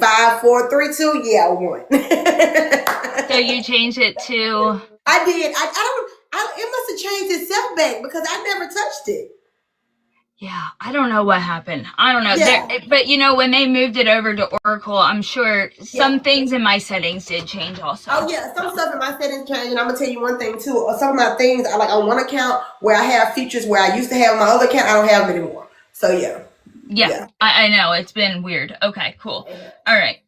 5, 4, 3, 2. Yeah, 1. So you changed it to. I did. I don't. It must have changed itself back because I never touched it. Yeah, I don't know what happened. I don't know. Yeah. But when they moved it over to Oracle, I'm sure some Yeah. things in my settings did change also. Oh yeah, some stuff in my settings changed, and I'm gonna tell you one thing too. Some of my things I like on one account where I have features where I used to have my other account, I don't have them anymore. So yeah. Yeah. I know it's been weird. Okay, cool. All right.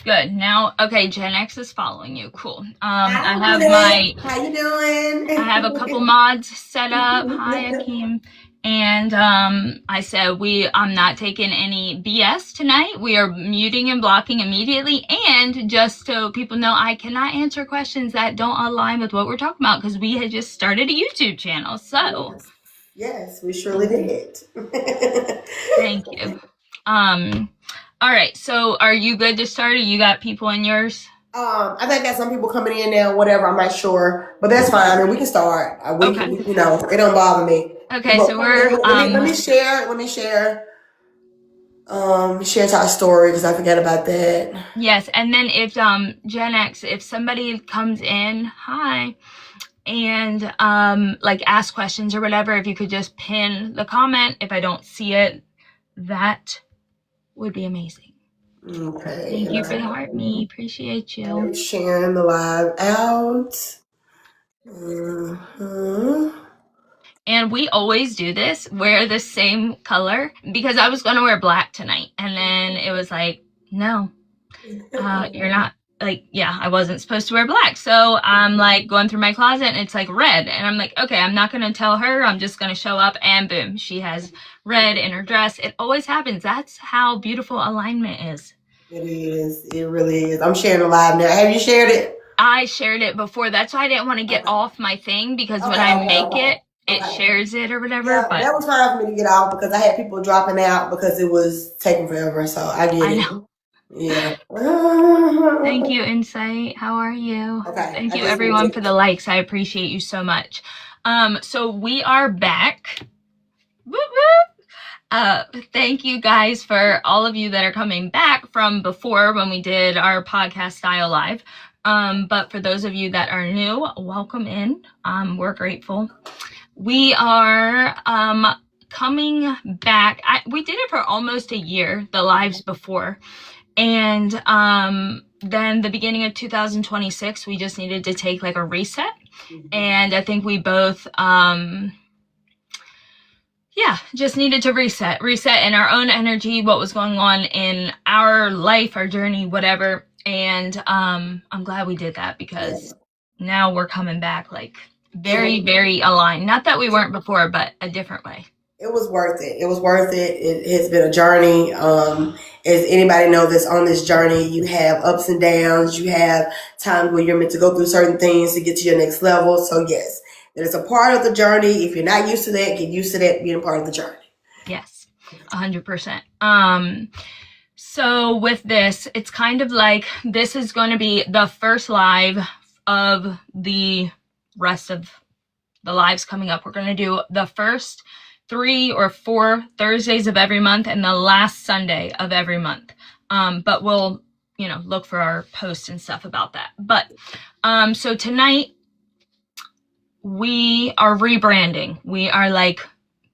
Good. Now, okay, Gen X is following you. Cool. I have How you doing? I have a couple mods set up. Hi, Akeem. And I said I'm not taking any BS tonight. We are muting and blocking immediately. And just so people know, I cannot answer questions that don't align with what we're talking about because we had just started a YouTube channel. So yes, we surely did. Thank you. All right. So are you good to start? Or you got people in yours? I think I got some people coming in now, whatever, I'm not sure. But that's fine. I mean, we can start. Okay. It don't bother me. Okay, But so we're let me share share our story because I forgot about that. Yes, and then if Gen X, if somebody comes in, hi, and like ask questions or whatever, if you could just pin the comment if I don't see it, that would be amazing. Okay. Thank you for the heart, me. Appreciate you. I'm sharing the live out. Mm-hmm. And we always do this, wear the same color, because I was going to wear black tonight. And then it was like, no, you're not. Like, yeah, I wasn't supposed to wear black. So I'm like going through my closet and it's like red. And I'm like, okay, I'm not going to tell her. I'm just going to show up and boom, she has red in her dress. It always happens. That's how beautiful alignment is. It is. It really is. I'm sharing the live now. Have you shared it? I shared it before. That's why I didn't want to get off my thing because when I make it shares it or whatever. Yeah, but that was hard for me to get off because I had people dropping out because it was taking forever. So I get it. Know. Yeah. Thank you, Insight. How are you? Okay. Thank you, everyone, for the likes. I appreciate you so much. So we are back. Woo woo. Thank you guys for all of you that are coming back from before when we did our podcast style live. But for those of you that are new, welcome in. We're grateful. We are coming back. We did it for almost a year, the lives before. And then the beginning of 2026, we just needed to take like a reset. Mm-hmm. And I think we both, just needed to reset in our own energy, what was going on in our life, our journey, whatever. And I'm glad we did that because now we're coming back like very, very aligned. Not that we weren't before, but a different way. It was worth it. It was worth it. It has been a journey. As anybody knows that's on this journey, you have ups and downs. You have times where you're meant to go through certain things to get to your next level. So yes, that is a part of the journey. If you're not used to that, get used to that being part of the journey. Yes, 100%. So with this, it's kind of like this is going to be the first live of the rest of the lives coming up. We're going to do the first 3 or 4 Thursdays of every month and the last Sunday of every month. But we'll, look for our posts and stuff about that. But so tonight we are rebranding. We are like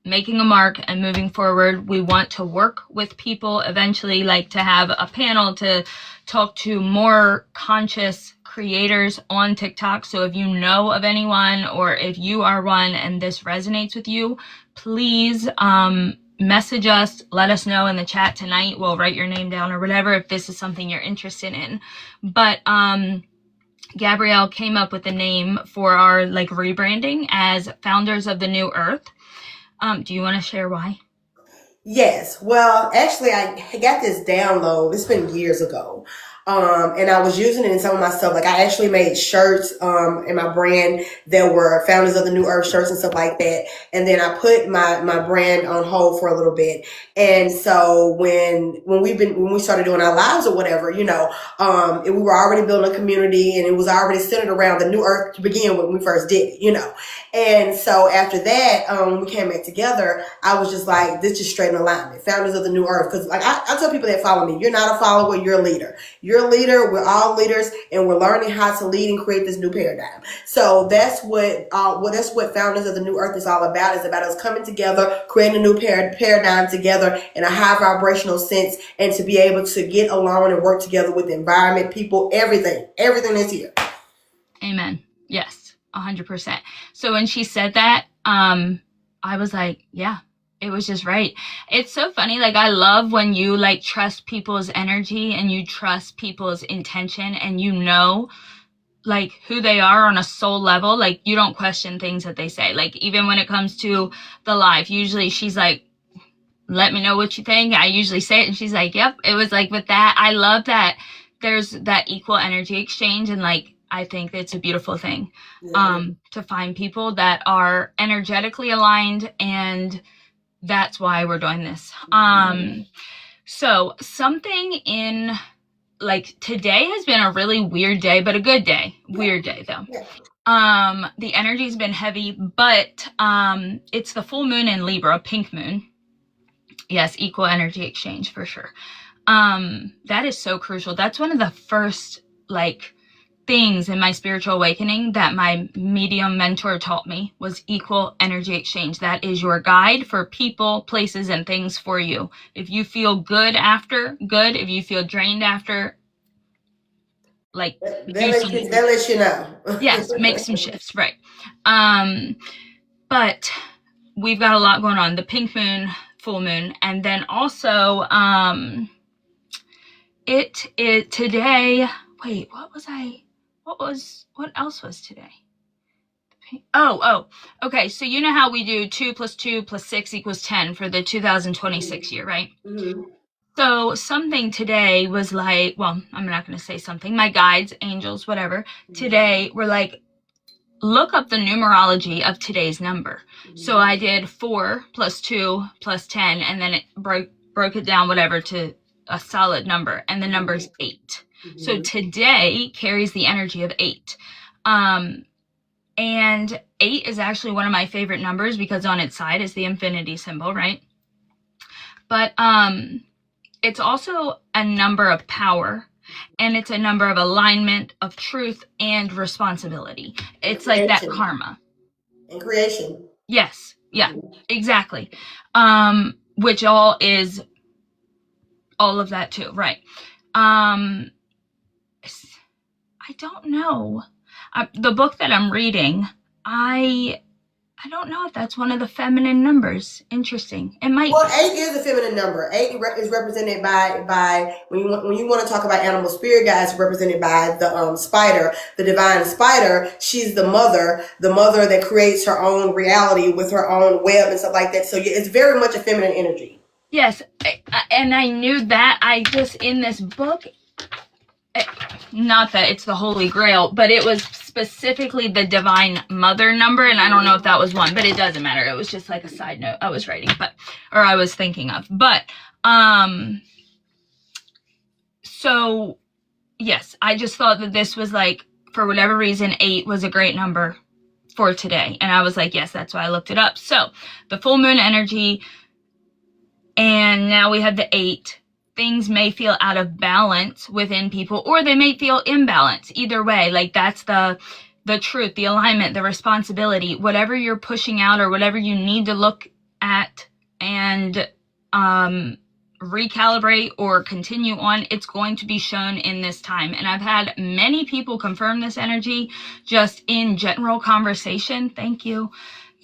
making a mark and moving forward. We want to work with people eventually, like to have a panel to talk to more conscious creators on TikTok. So if you know of anyone or if you are one and this resonates with you, please message us, let us know in the chat tonight. We'll write your name down or whatever if this is something you're interested in. But Gabrielle came up with a name for our like rebranding as Founders of the New Earth. Do you want to share why? Yes. Well, actually, I got this download. It's been years ago. And I was using it in some of my stuff. Like I actually made shirts in my brand that were Founders of the New Earth shirts and stuff like that. And then I put my brand on hold for a little bit. And so when we started doing our lives or whatever, we were already building a community, and it was already centered around the New Earth to begin with when we first did it. And so after that, when we came back together, I was just like, this is straight in alignment. Founders of the New Earth. Because like I tell people that follow me, you're not a follower, you're a leader. You're a leader. We're all leaders, and we're learning how to lead and create this new paradigm. So that's what Founders of the New Earth is all about. It's about us coming together, creating a new paradigm together in a high vibrational sense, and to be able to get along and work together with the environment, people, everything that's here. Amen. Yes, 100%. So when she said that, I was like, yeah. It was just right. It's so funny. Like, I love when you like trust people's energy and you trust people's intention, and like who they are on a soul level. Like, you don't question things that they say. Like, even when it comes to the live, usually she's like, let me know what you think. I usually say it and she's like, yep. It was like with that. I love that there's that equal energy exchange, and like, I think it's a beautiful thing, to find people that are energetically aligned, and that's why we're doing this. So something in like today has been a really weird day, but a good day. Weird day though. The energy's been heavy, but it's the full moon in Libra, pink moon. Yes, equal energy exchange for sure. That is so crucial. That's one of the first like things in my spiritual awakening that my medium mentor taught me was equal energy exchange. That is your guide for people, places, and things for you. If you feel good after, good. If you feel drained after, like they'll let you know. Yes, make some shifts, right. But we've got a lot going on. The pink moon, full moon, and then also it today. Wait, what else was today? Okay. So you know how we do 2 + 2 + 6 = 10 for the 2026 year, right? Mm-hmm. So something today was like, well, I'm not going to say something. My guides, angels, whatever, today were like, look up the numerology of today's number. So I did 4 + 2 + 10, and then it broke it down, whatever, to a solid number, and the number's 8. So today carries the energy of 8. And 8 is actually one of my favorite numbers because on its side is the infinity symbol, right? But it's also a number of power, and it's a number of alignment, of truth, and responsibility. It's like that karma. And creation. Yes. Yeah, exactly. Which all is all of that too, right? I don't know. The book that I'm reading, I don't know if that's one of the feminine numbers. Interesting. It might. Well, 8 is a feminine number. 8 is represented by when you want to talk about animal spirit guides, represented by the spider, the divine spider. She's the mother that creates her own reality with her own web and stuff like that. So yeah, it's very much a feminine energy. Yes, and I knew that. I just in this book. Not that it's the Holy Grail, but it was specifically the Divine Mother number, and I don't know if that was one, but it doesn't matter. It was just like a side note I was writing, or I was thinking of. But, so, yes, I just thought that this was like, for whatever reason, 8 was a great number for today. And I was like, yes, that's why I looked it up. So, the full moon energy, and now we have the 8. Things may feel out of balance within people, or they may feel imbalance. Either way, like that's the truth, the alignment, the responsibility, whatever you're pushing out or whatever you need to look at and recalibrate or continue on, it's going to be shown in this time. And I've had many people confirm this energy just in general conversation. Thank you.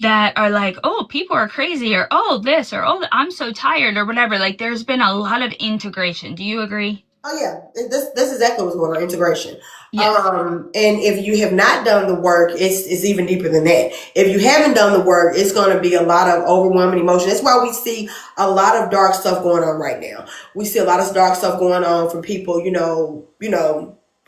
That are like, oh, people are crazy, or oh, this, or oh, I'm so tired, or whatever. Like, there's been a lot of integration. Do you agree? Oh yeah, that's exactly what's going on. Integration. Yes. And if you have not done the work, it's even deeper than that. If you haven't done the work, it's going to be a lot of overwhelming emotion. That's why we see a lot of dark stuff going on right now. We see a lot of dark stuff going on from people,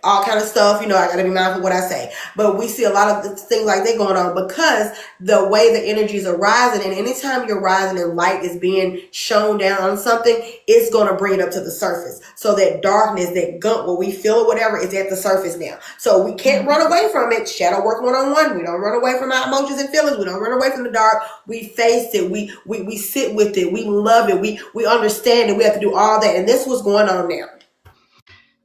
all kind of stuff. I got to be mindful of what I say, but we see a lot of things like that going on because the way the energies are rising, and anytime you're rising and light is being shown down on something, it's going to bring it up to the surface. So that darkness, that gunk, what we feel or whatever, is at the surface now. So we can't run away from it. Shadow work one-on-one. We don't run away from our emotions and feelings. We don't run away from the dark. We face it. We sit with it. We love it. We understand it. We have to do all that. And this was going on now.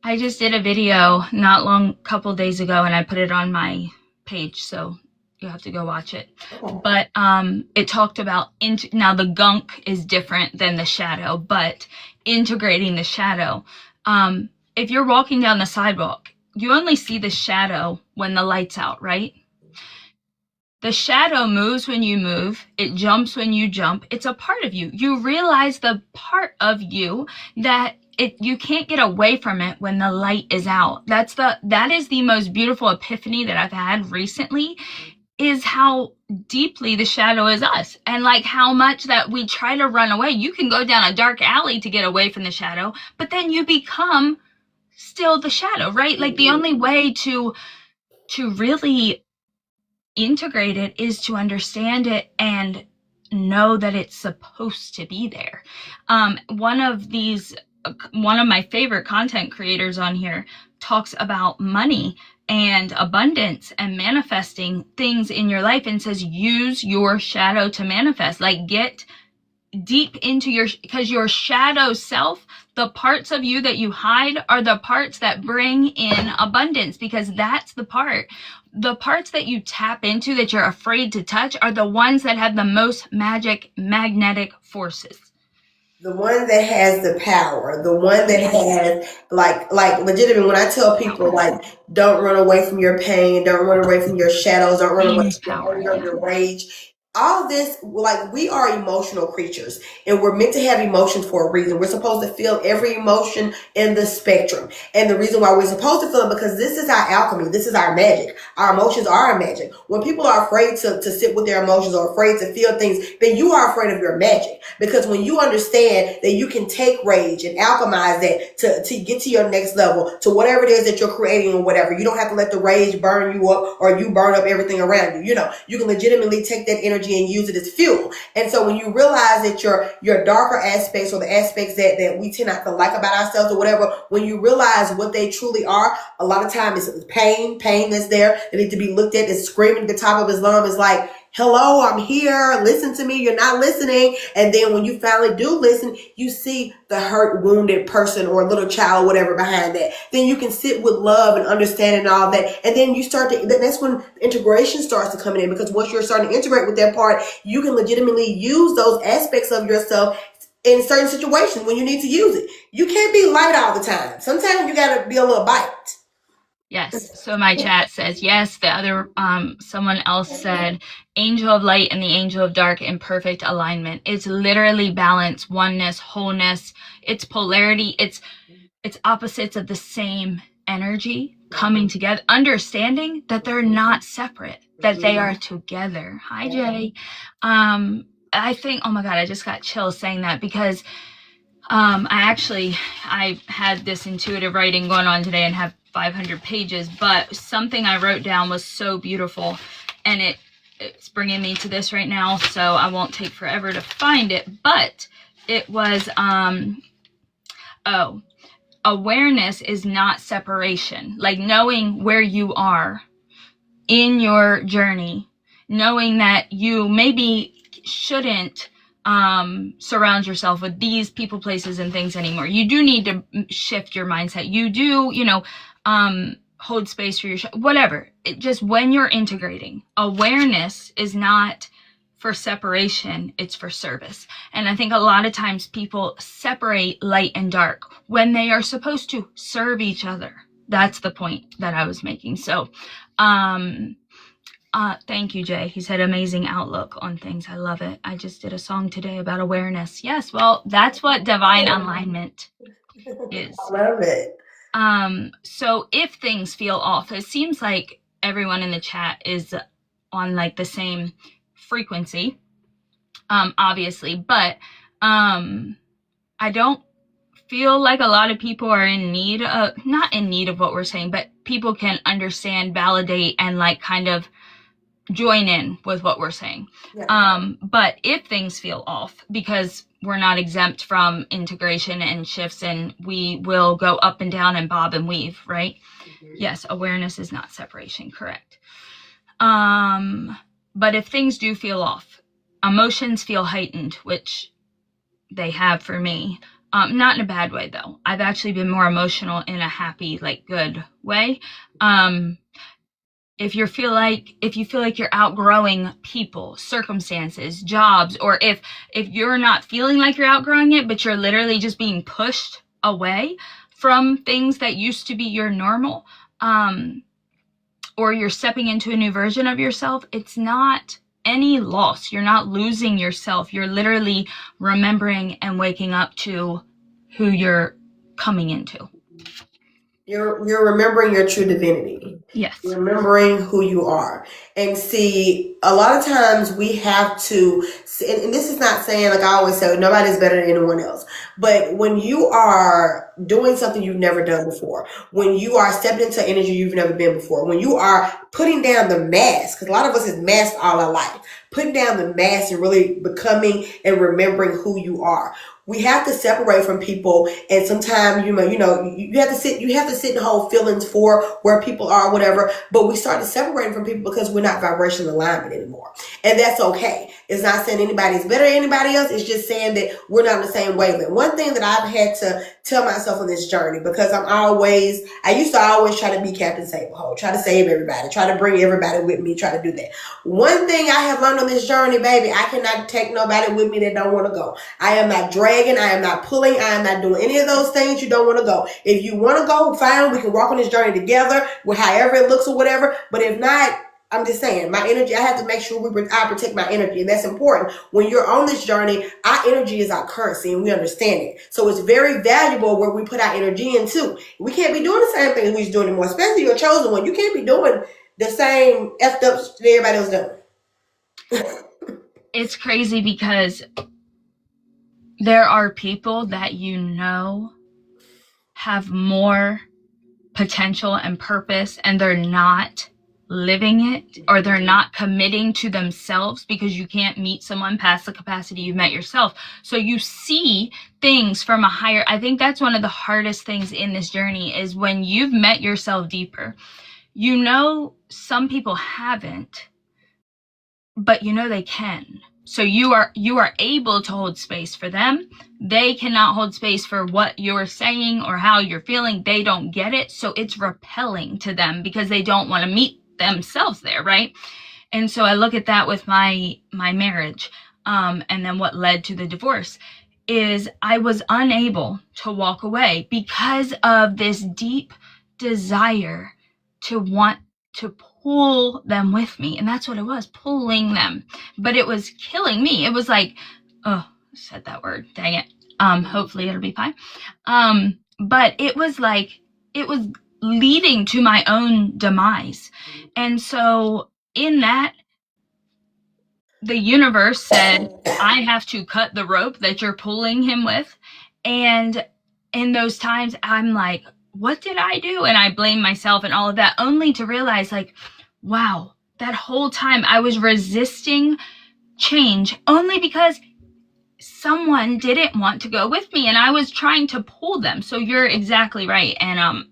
I just did a video not long, couple days ago, and I put it on my page, so you have to go watch it. Okay. But it talked about now the gunk is different than the shadow, but integrating the shadow. If you're walking down the sidewalk, you only see the shadow when the light's out, right? The shadow moves when you move. It jumps when you jump. It's a part of you. You realize the part of you that you can't get away from it when the light is out. That is the most beautiful epiphany that I've had recently, is how deeply the shadow is us, and like how much that we try to run away. You can go down a dark alley to get away from the shadow, but then you become still the shadow, right? Like the only way to really integrate it is to understand it and know that it's supposed to be there. One of my favorite content creators on here talks about money and abundance and manifesting things in your life, and says use your shadow to manifest. Like, get deep into because your shadow self, the parts of you that you hide, are the parts that bring in abundance, because that's the parts that you tap into that you're afraid to touch are the ones that have the most magnetic forces. The one that has the power, the one that has like legitimate. When I tell people like, don't run away from your pain, don't run away from your shadows, don't run away Pain is from your power, anger, yeah. your rage. All this, like, we are emotional creatures, and we're meant to have emotions for a reason. We're supposed to feel every emotion in the spectrum. And the reason why we're supposed to feel it, because this is our alchemy. This is our magic. Our emotions are our magic. When people are afraid to sit with their emotions or afraid to feel things, then you are afraid of your magic. Because when you understand that you can take rage and alchemize that to get to your next level, to whatever it is that you're creating or whatever, you don't have to let the rage burn you up or you burn up everything around you. You can legitimately take that energy and use it as fuel. And so when you realize that your darker aspects, or the aspects that we tend not to like about ourselves or whatever, when you realize what they truly are, a lot of times it's pain that's there that need to be looked at, that's screaming at the top of his lungs. Is like, hello, I'm here. Listen to me. You're not listening. And then when you finally do listen, you see the hurt, wounded person or little child, whatever, behind that. Then you can sit with love and understanding and all that. And then that's when integration starts to come in, because once you're starting to integrate with that part, you can legitimately use those aspects of yourself in certain situations when you need to use it. You can't be light all the time. Sometimes you got to be a little bite. Yes. So my chat says yes. The other someone else said angel of light and the angel of dark in perfect alignment. It's literally balance, oneness, wholeness. It's polarity. It's opposites of the same energy coming together, understanding that they're not separate, that they are together. Hi, Jay. I think, oh my God, I just got chills saying that, because I had this intuitive writing going on today and have 500 pages, but something I wrote down was so beautiful, and it's bringing me to this right now, so I won't take forever to find it, but it was, awareness is not separation. Like, knowing where you are in your journey, knowing that you maybe shouldn't surround yourself with these people, places, and things anymore. You do need to shift your mindset. You do, hold space for your whatever. Just when you're integrating, awareness is not for separation, it's for service. And I think a lot of times people separate light and dark when they are supposed to serve each other. That's the point that I was making. So, thank you, Jay. He said amazing outlook on things. I love it. I just did a song today about awareness. Yes, well, that's what divine alignment is. I love it. So if things feel off, it seems like everyone in the chat is on like the same frequency, obviously, but I don't feel like a lot of people are in need of, not in need of what we're saying, but people can understand, validate, and like kind of join in with what we're saying. Yeah. But if things feel off, because we're not exempt from integration and shifts, and we will go up and down and bob and weave, right? Mm-hmm. Yes, awareness is not separation, correct. But if things do feel off, emotions feel heightened, which they have for me. Not in a bad way, though. I've actually been more emotional in a happy, like, good way. If you feel like you're outgrowing people, circumstances, jobs, or if you're not feeling like you're outgrowing it, but you're literally just being pushed away from things that used to be your normal, or you're stepping into a new version of yourself, it's not any loss. You're not losing yourself. You're literally remembering and waking up to who you're coming into. You're remembering your true divinity. Yes. You're remembering who you are. And see, a lot of times we have to, and this is not saying, like I always say, nobody's better than anyone else. But when you are doing something you've never done before, when you are stepping into energy you've never been before, when you are putting down the mask, because a lot of us is masked all our life, putting down the mask and really becoming and remembering who you are. We have to separate from people, and sometimes you have to sit and hold feelings for where people are, whatever. But we start to separate from people because we're not vibrational alignment anymore, and that's okay. It's not saying anybody's better than anybody else. It's just saying that we're not on the same wavelength. One thing that I've had to tell myself on this journey, because I used to always try to be Captain Save-A-Hole, try to save everybody, try to bring everybody with me, try to do that. One thing I have learned on this journey, baby, I cannot take nobody with me that don't want to go. I am not dragging, I am not pulling, I am not doing any of those things. You don't want to go. If you want to go, fine, we can walk on this journey together, with however it looks or whatever. But if not, I'm just saying, my energy, I have to make sure I protect my energy. And that's important. When you're on this journey, our energy is our currency, and we understand it. So it's very valuable where we put our energy into. We can't be doing the same thing we was doing anymore, especially your chosen one. You can't be doing the same effed up that everybody else doing. It's crazy because there are people that have more potential and purpose, and they're not living it, or they're not committing to themselves, because you can't meet someone past the capacity you've met yourself. So you see things from a higher, I think that's one of the hardest things in this journey, is when you've met yourself deeper. Some people haven't, but they can. So you are able to hold space for them. They cannot hold space for what you're saying or how you're feeling. They don't get it. So it's repelling to them because they don't want to meet themselves there, right? And so I look at that with my marriage, and then what led to the divorce is I was unable to walk away because of this deep desire to want to pull them with me. And that's what it was, pulling them. But it was killing me. It was like, oh, I said that word, dang it. Hopefully it'll be fine. But it was leading to my own demise. And so in that, the universe said, I have to cut the rope that you're pulling him with. And in those times, I'm like, what did I do? And I blame myself and all of that, only to realize, like, wow, that whole time I was resisting change only because someone didn't want to go with me, and I was trying to pull them. So you're exactly right. And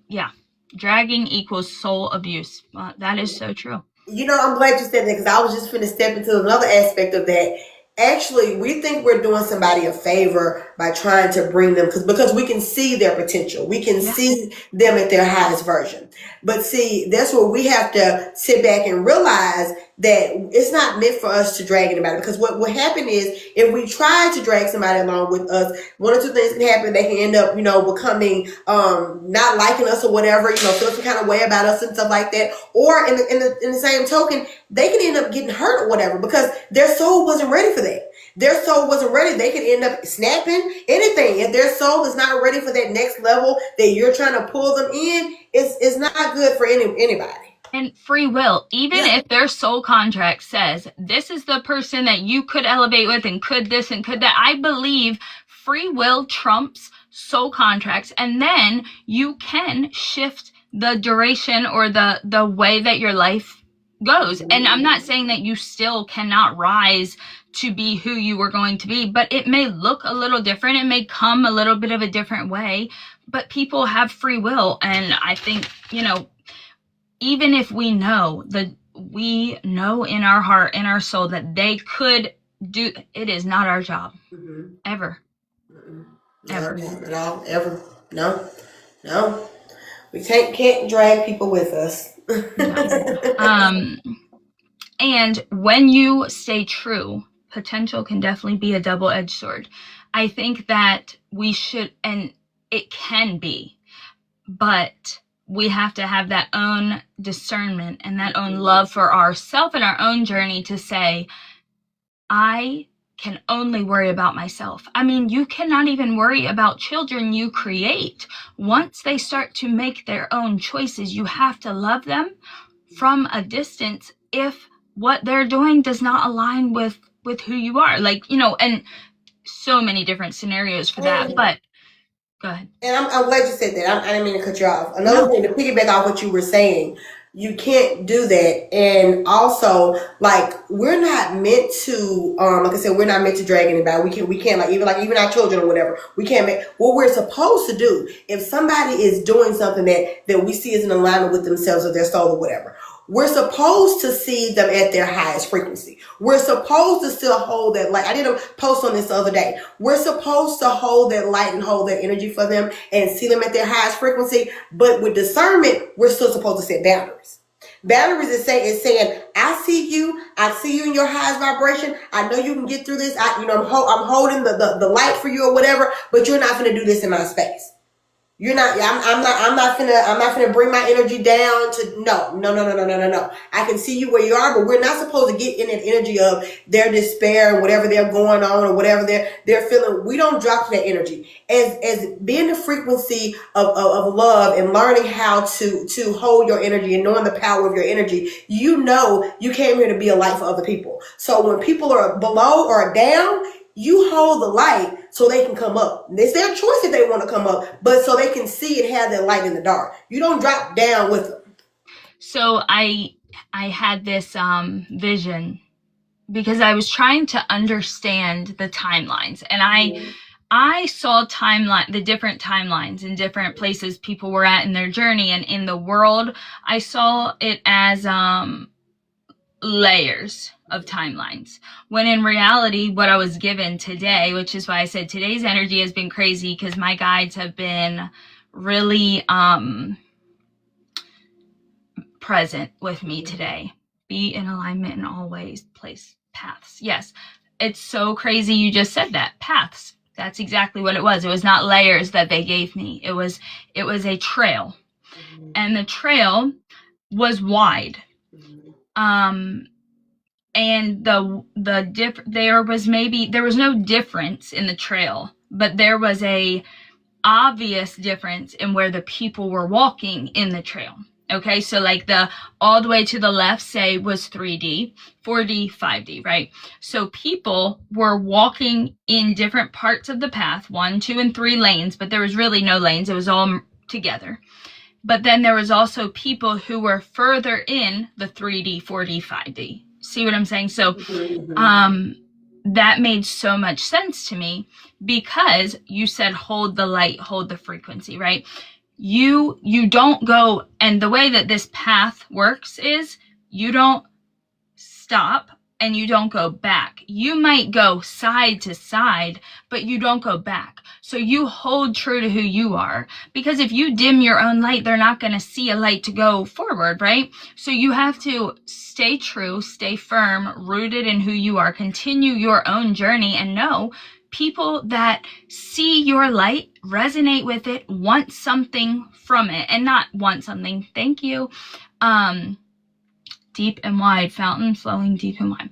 dragging equals soul abuse. That is so true. I'm glad you said that, because I was just going to step into another aspect of that. Actually, we think we're doing somebody a favor by trying to bring them, because we can see their potential. We can see them at their highest version. But see, that's where we have to sit back and realize that it's not meant for us to drag anybody. Because what happened is, if we try to drag somebody along with us, one or two things can happen. They can end up, becoming not liking us or whatever, feel some kind of way about us and stuff like that. Or in the same token, they can end up getting hurt or whatever, because their soul wasn't ready for that. Their soul wasn't ready. They could end up snapping. anything. If their soul is not ready for that next level that you're trying to pull them in, it's not good for anybody. And free will, even if their soul contract says this is the person that you could elevate with and could this and could that, I believe free will trumps soul contracts, and then you can shift the duration or the way that your life goes. And I'm not saying that you still cannot rise to be who you were going to be, but it may look a little different. It may come a little bit of a different way, but people have free will. And I think, even if we know in our heart, in our soul, that they could do, it is not our job. Ever. Ever. Not at all. Ever. No. We can't drag people with us. And when you stay true, potential can definitely be a double-edged sword. I think that we should, and it can be, but we have to have that own discernment and that own love for ourselves and our own journey to say, I can only worry about myself. I mean, you cannot even worry about children you create. Once they start to make their own choices, you have to love them from a distance if what they're doing does not align with who you are. And so many different scenarios for that, but go ahead. And I'm glad you said that. I didn't mean to cut you off. Another thing, to piggyback off what you were saying, you can't do that. And also, we're not meant to, like I said, we're not meant to drag anybody. We can't even our children or whatever. We can't make what we're supposed to do. If somebody is doing something that we see is in alignment with themselves or their soul or whatever, we're supposed to see them at their highest frequency. We're supposed to still hold that light. I did a post on this the other day. We're supposed to hold that light and hold that energy for them and see them at their highest frequency. But with discernment, we're still supposed to set boundaries. Boundaries is saying, I see you in your highest vibration. I know you can get through this. I'm holding the light for you or whatever, but you're not going to do this in my space. You're not. I'm not gonna bring my energy down to no. I can see you where you are, but we're not supposed to get in that energy of their despair and whatever they're going on or whatever they're feeling. We don't drop to that energy. As being the frequency of love and learning how to hold your energy and knowing the power of your energy, you came here to be a light for other people. So when people are below or down, you hold the light so they can come up. It's their choice if they want to come up, but so they can see and have that light in the dark. You don't drop down with them. So I had this vision because I was trying to understand the timelines, and I saw the different timelines in different places people were at in their journey, and in the world, I saw it as layers of timelines, when in reality what I was given today, which is why I said today's energy has been crazy, because my guides have been really present with me today. Be in alignment in all ways, place, paths. Yes, it's so crazy you just said that. Paths. That's exactly what it was. It was not layers that they gave me. It was a trail, and the trail was wide. And there was no difference in the trail, but there was a obvious difference in where the people were walking in the trail. Okay, so all the way to the left, say, was 3D, 4D, 5D, right? So people were walking in different parts of the path, 1, 2, and 3 lanes, but there was really no lanes. It was all together. But then there was also people who were further in the 3D, 4D, 5D. See what I'm saying? So that made so much sense to me, because you said hold the light, hold the frequency, right? You don't go, and the way that this path works is you don't stop and you don't go back. You might go side to side, but you don't go back. So you hold true to who you are, because if you dim your own light, they're not going to see a light to go forward, right? So you have to stay true, stay firm, rooted in who you are, continue your own journey, and know people that see your light, resonate with it, want something from it, and not want something. Thank you. deep and wide, fountain flowing deep and wide.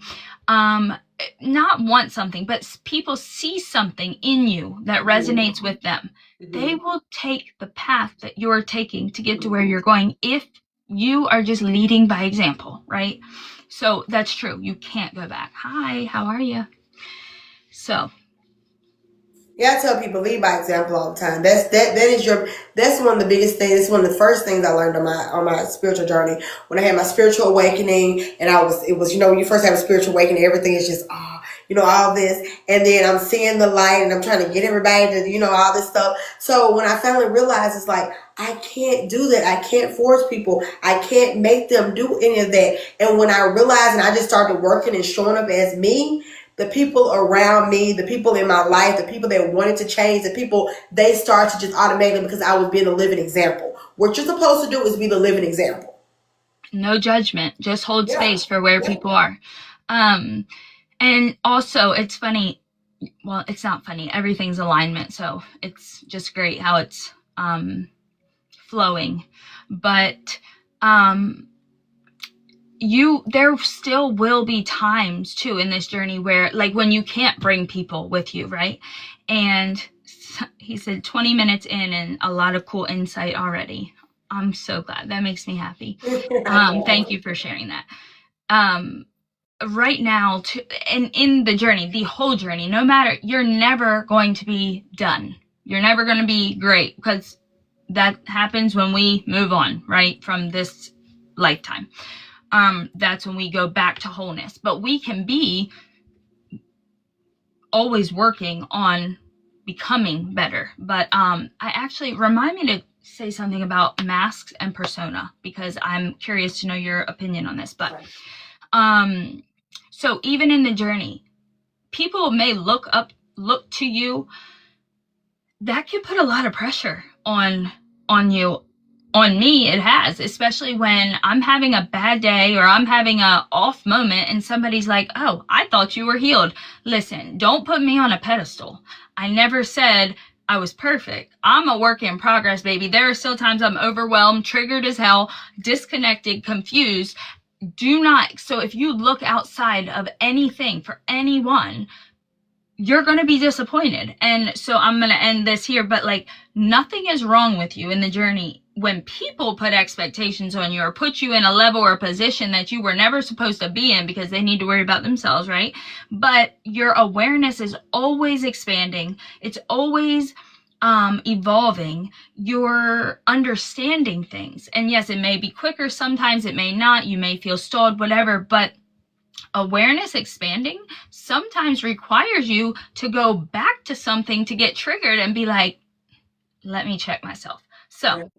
Not want something, but people see something in you that resonates with them. They will take the path that you're taking to get to where you're going if you are just leading by example, right? So that's true. You can't go back. Hi, how are you? So Yeah, I tell people lead by example all the time. That's one of the biggest things. It's one of the first things I learned on my spiritual journey. When I had my spiritual awakening, and it was when you first have a spiritual awakening, everything is just all this, and then I'm seeing the light, and I'm trying to get everybody to all this stuff. So when I finally realized, it's like I can't do that. I can't force people. I can't make them do any of that. And when I realized, and I just started working and showing up as me, the people around me, the people in my life, the people that wanted to change, they start to just automatically, because I was being a living example. What you're supposed to do is be the living example. No judgment. Just hold space for where people are. And also, it's funny. Well, it's not funny. Everything's alignment. So it's just great how it's flowing. But there still will be times too in this journey where, like, when you can't bring people with you, right? And he said 20 minutes in and a lot of cool insight already. I'm so glad. That makes me happy. Thank you for sharing that. Right now, and in the journey, the whole journey, no matter, you're never going to be done. You're never going to be great, because that happens when we move on, right, from this lifetime. That's when we go back to wholeness. But we can be always working on becoming better. But I actually, remind me to say something about masks and persona, because I'm curious to know your opinion on this. But so even in the journey, people may look to you. That can put a lot of pressure on you. On me, it has, especially when I'm having a bad day or I'm having a off moment and somebody's like, oh, I thought you were healed. Listen, don't put me on a pedestal. I never said I was perfect. I'm a work in progress, baby. There are still times I'm overwhelmed, triggered as hell, disconnected, confused. So if you look outside of anything for anyone, you're going to be disappointed. And so I'm going to end this here, but like, nothing is wrong with you in the journey when people put expectations on you or put you in a level or a position that you were never supposed to be in, because they need to worry about themselves, right? But your awareness is always expanding. It's always evolving. You're understanding things. And yes, it may be quicker. Sometimes it may not. You may feel stalled, whatever, but awareness expanding sometimes requires you to go back to something to get triggered and be like, let me check myself. So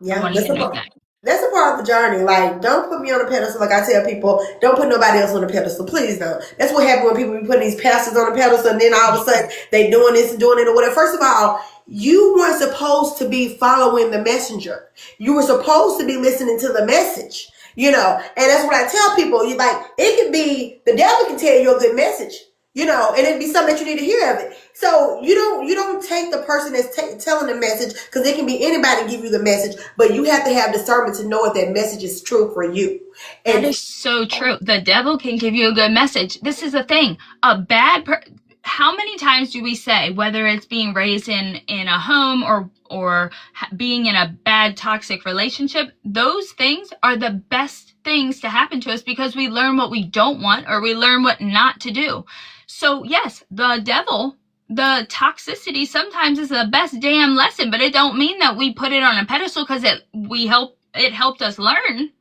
yeah, that's a part of the journey. Like, don't put me on a pedestal. Like I tell people, don't put nobody else on a pedestal. Please don't. That's what happens when people be putting these pastors on a pedestal, and then all of a sudden they doing this and doing it or whatever. First of all, you weren't supposed to be following the messenger. You were supposed to be listening to the message. And that's what I tell people. You like, it could be, the devil can tell you a good message, and it'd be something that you need to hear of it. So you don't take the person that's telling the message, because it can be anybody give you the message, but you have to have discernment to know if that message is true for you. And that is so true. The devil can give you a good message. This is the thing. How many times do we say, whether it's being raised in a home or being in a bad toxic relationship, those things are the best things to happen to us, because we learn what we don't want, or we learn what not to do. So yes, the devil, the toxicity sometimes is the best damn lesson, but it don't mean that we put it on a pedestal because it helped us learn.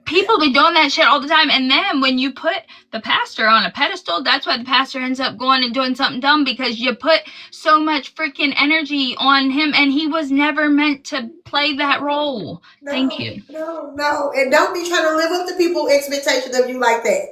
People be doing that shit all the time. And then when you put the pastor on a pedestal, that's why the pastor ends up going and doing something dumb, because you put so much freaking energy on him, and he was never meant to play that role. Thank you. No. And don't be trying to live up to people's expectations of you like that.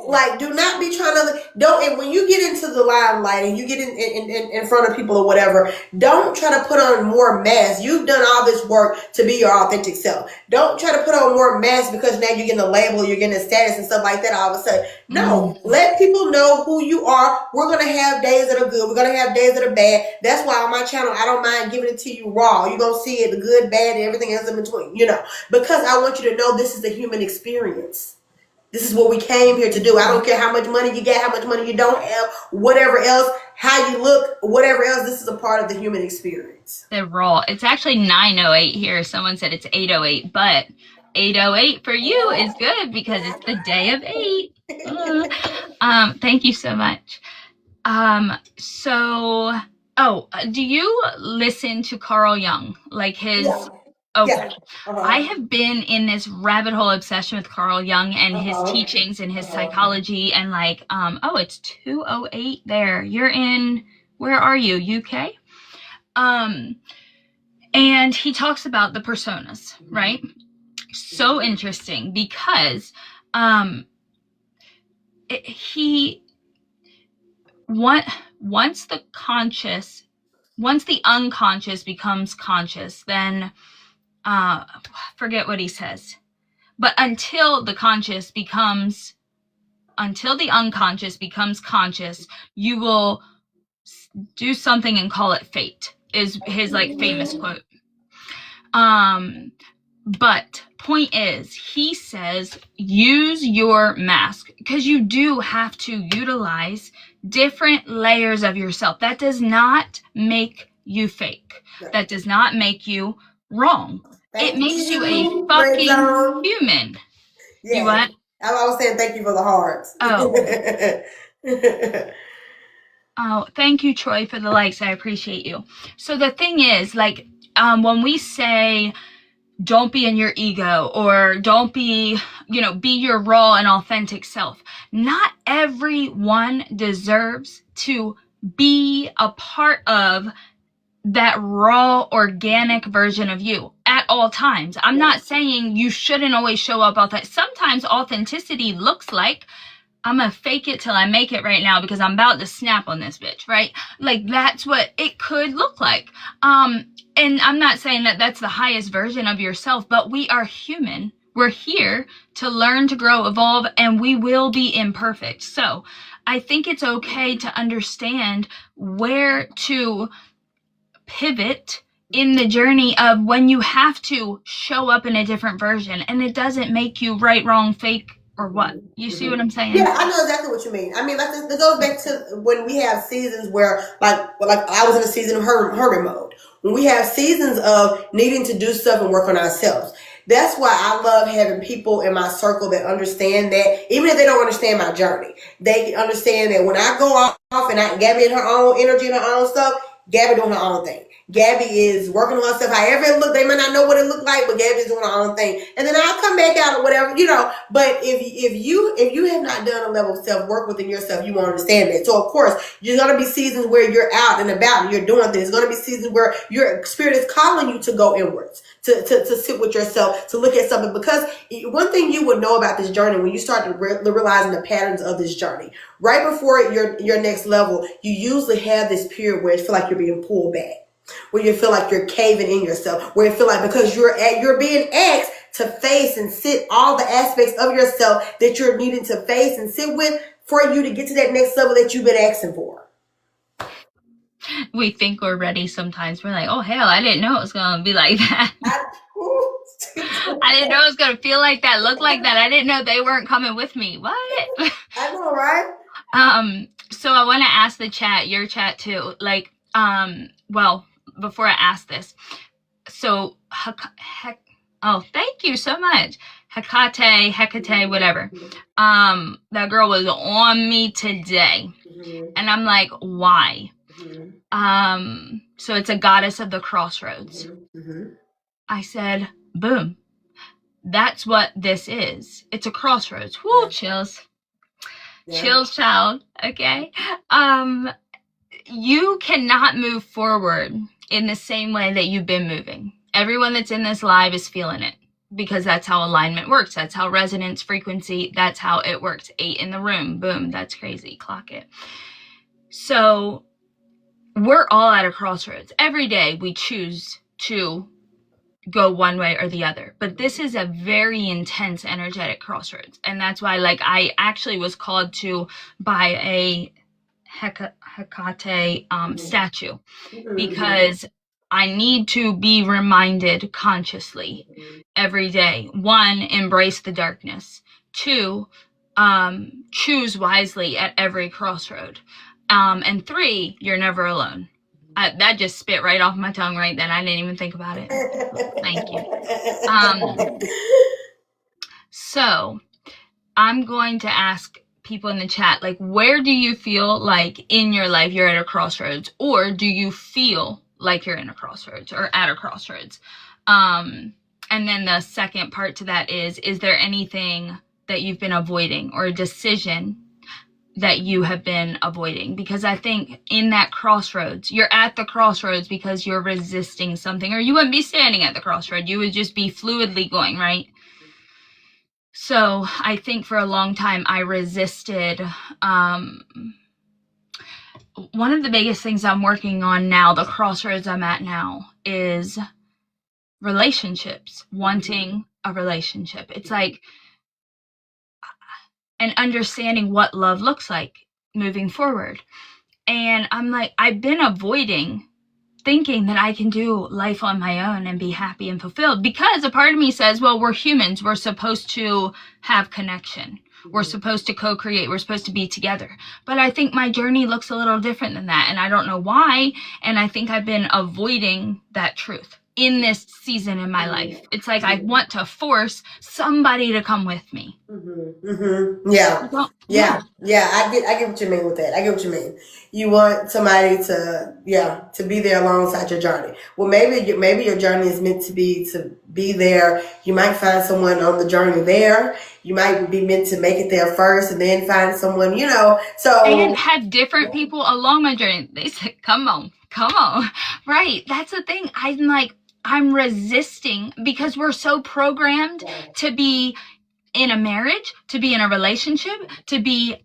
Like, do not be trying to, and when you get into the limelight and you get in front of people or whatever, don't try to put on more masks. You've done all this work to be your authentic self. Don't try to put on more masks because now you're getting a label, you're getting a status and stuff like that all of a sudden. No, let people know who you are. We're going to have days that are good. We're going to have days that are bad. That's why on my channel, I don't mind giving it to you raw. You're going to see it the good, bad, and everything else in between, because I want you to know this is the human experience. This is what we came here to do. I don't care how much money you get, how much money you don't have, whatever else, how you look, whatever else. This is a part of the human experience. They're raw. It's actually 9:08 here. Someone said it's 8:08, but 8:08 for you is good because it's the day of 8. Thank you so much. Do you listen to Carl Jung? Like his... Yeah. Okay. Yeah. I have been in this rabbit hole obsession with Carl Jung and his teachings and his psychology and it's 2:08 there. You're in, where are you? UK? And he talks about the personas, right? So interesting because once the unconscious becomes conscious, then forget what he says. But until the unconscious becomes conscious, you will do something and call it fate, is his famous quote. But point is, he says, use your mask, because you do have to utilize different layers of yourself. That does not make you fake. That does not make you wrong. It makes you a fucking human. Yeah. You what? I was saying thank you for the hearts. Oh. Oh, thank you, Troy, for the likes. I appreciate you. So the thing is, when we say don't be in your ego or don't be, be your raw and authentic self, not everyone deserves to be a part of that raw, organic version of you at all times. I'm not saying you shouldn't always show up authentic. Sometimes authenticity looks like, I'm gonna fake it till I make it right now because I'm about to snap on this bitch, right? That's what it could look like. And I'm not saying that that's the highest version of yourself, but we are human. We're here to learn, to grow, evolve, and we will be imperfect. So I think it's okay to understand where to pivot in the journey of when you have to show up in a different version, and it doesn't make you right, wrong, fake, or what. You see what I'm saying? Yeah, I know exactly what you mean. I mean, it goes back to when we have seasons where, I was in a season of hermit mode. When we have seasons of needing to do stuff and work on ourselves. That's why I love having people in my circle that understand that, even if they don't understand my journey, they understand that when I go off and Gabby in her own energy and her own stuff, Gabby doing her own thing. Gabby is working on herself. However it look, they may not know what it looked like, but Gabby's doing her own thing. And then I'll come back out or whatever, But if you have not done a level of self-work within yourself, you won't understand that. So of course, there's gonna be seasons where you're out and about and you're doing things. There's gonna be seasons where your spirit is calling you to go inwards, to sit with yourself, to look at something. Because one thing you would know about this journey when you start to realizing the patterns of this journey, right before your next level, you usually have this period where it feels like you're being pulled back, where you feel like you're caving in yourself, where you feel like because you're being asked to face and sit all the aspects of yourself that you're needing to face and sit with for you to get to that next level that you've been asking for. We think we're ready sometimes. We're like, oh hell, I didn't know it was gonna be like that. I didn't know it was gonna feel like that, look like that. I didn't know they weren't coming with me. What? I know, right? So I want to ask the chat, your chat too. Before I ask this, so thank you so much, Hecate, whatever. That girl was on me today, and I'm like, why? So it's a goddess of the crossroads. I said, boom, that's what this is. It's a crossroads. Woo, chills. Chills, child. Okay. You cannot move forward in the same way that you've been moving. Everyone that's in this live is feeling it because that's how alignment works. That's how resonance, frequency, that's how it works. 8 in the room. Boom. That's crazy. Clock it. So we're all at a crossroads. Every day we choose to go one way or the other, but this is a very intense energetic crossroads, and that's why I actually was called to buy a Hecate statue because I need to be reminded consciously every day. 1, embrace the darkness. 2, choose wisely at every crossroad. And 3, you're never alone. That just spit right off my tongue right then. I didn't even think about it. Thank you. So I'm going to ask people in the chat, like, where do you feel like in your life you're at a crossroads, or do you feel like you're in a crossroads or at a crossroads? And then the second part to that is there anything that you've been avoiding, or a decision that you have been avoiding? Because I think in that crossroads, you're at the crossroads because you're resisting something, or you wouldn't be standing at the crossroad. You would just be fluidly going, right? So I think for a long time I resisted. One of the biggest things I'm working on now, the crossroads I'm at now, is relationships, wanting a relationship. It's like, and understanding what love looks like moving forward. And I'm like, I've been avoiding thinking that I can do life on my own and be happy and fulfilled, because a part of me says, well, we're humans. We're supposed to have connection. We're supposed to co-create. We're supposed to be together. But I think my journey looks a little different than that. And I don't know why. And I think I've been avoiding that truth in this season in my life. It's like I want to force somebody to come with me. Yeah. I get what you mean with that. I get what you mean. You want somebody to be there alongside your journey. Well, maybe your journey is meant to be there. You might find someone on the journey there. You might be meant to make it there first and then find someone, so. And have different people along my journey. They said, come on. Right. That's the thing. I'm resisting, because we're so programmed to be in a marriage, to be in a relationship, to be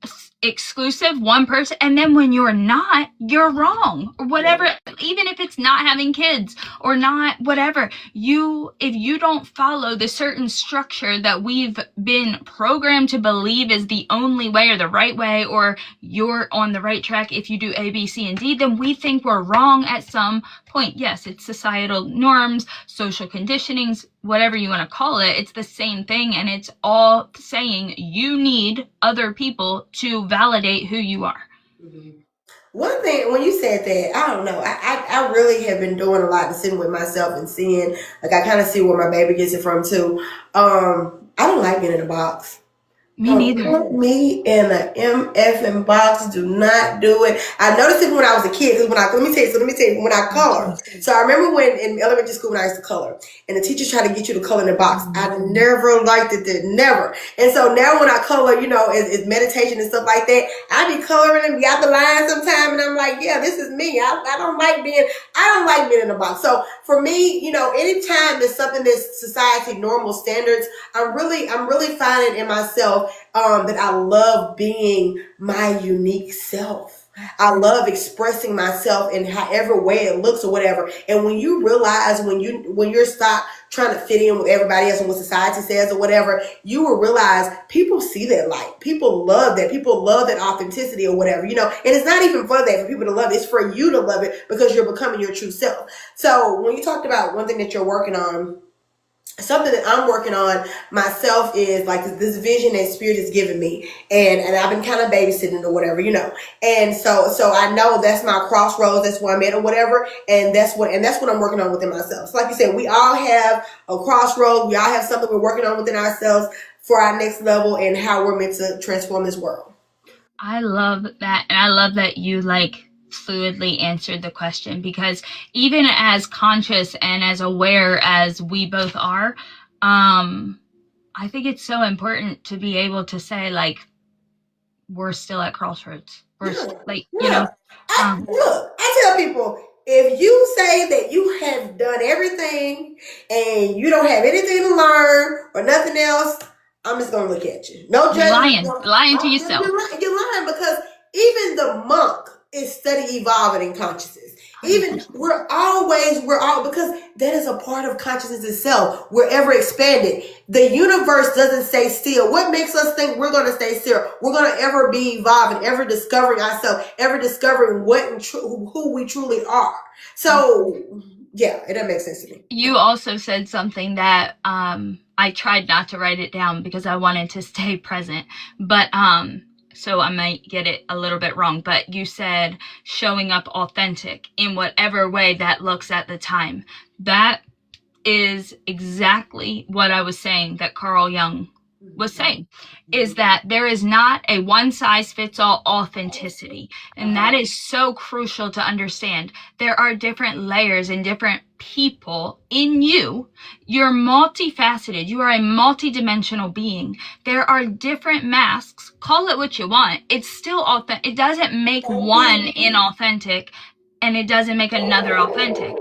exclusive, one person, and then when you're not, you're wrong, or whatever. Even if it's not having kids or not, whatever, if you don't follow the certain structure that we've been programmed to believe is the only way or the right way, or you're on the right track if you do A, B, C, and D, then we think we're wrong at some point. Yes, it's societal norms, social conditionings, whatever you want to call it. It's the same thing, and it's all saying you need other people to validate who you are. One thing, when you said that, I don't know, I really have been doing a lot of sitting with myself and seeing, like, I kind of see where my baby gets it from too. I don't like being in a box. Me neither. Put me in an MFing box. Do not do it. I noticed it when I was a kid. Because let me tell you, when I colored. So I remember when in elementary school when I used to color, and the teachers tried to get you to color in a box. I never liked it. Never. And so now when I color, it's meditation and stuff like that. I be coloring and be out the line sometime, and I'm like, yeah, this is me. I don't like being in a box. So for me, anytime there's something that's society normal standards, I'm really finding in myself that I love being my unique self. I love expressing myself in however way it looks or whatever. And when you realize, when you're stop trying to fit in with everybody else and what society says or whatever, you will realize people see that light. People love that. People love that authenticity or whatever, and it's not even for that, for people to love it. It's for you to love it because you're becoming your true self. So when you talked about one thing that you're working on, something that I'm working on myself is like this vision that Spirit has given me, and I've been kind of babysitting or whatever, and so I know that's my crossroads, that's where I'm at or whatever, and that's what I'm working on within myself. So like you said, we all have a crossroad, we all have something we're working on within ourselves for our next level and how we're meant to transform this world. I love that, and I love that you fluidly answered the question, because even as conscious and as aware as we both are, I think it's so important to be able to say, we're still at crossroads. We're Look, I tell people, if you say that you have done everything and you don't have anything to learn or nothing else, I'm just gonna look at you. No judgment. Lying to yourself. You're lying, because even the monk is study evolving in consciousness. Even we're all because that is a part of consciousness itself. We're ever expanded. The universe doesn't stay still. What makes us think we're going to stay still? We're going to ever be evolving, ever discovering ourselves, ever discovering what and who we truly are. So Yeah, it doesn't make sense to me. You also said something that I tried not to write it down because I wanted to stay present, but so I might get it a little bit wrong, but you said showing up authentic in whatever way that looks at the time. That is exactly what I was saying that Carl Jung was saying, is that there is not a one size fits all authenticity. And that is so crucial to understand. There are different layers and different people in you. You're multifaceted. You are a multidimensional being. There are different masks. Call it what you want. It's still authentic. It doesn't make one inauthentic, and it doesn't make another authentic.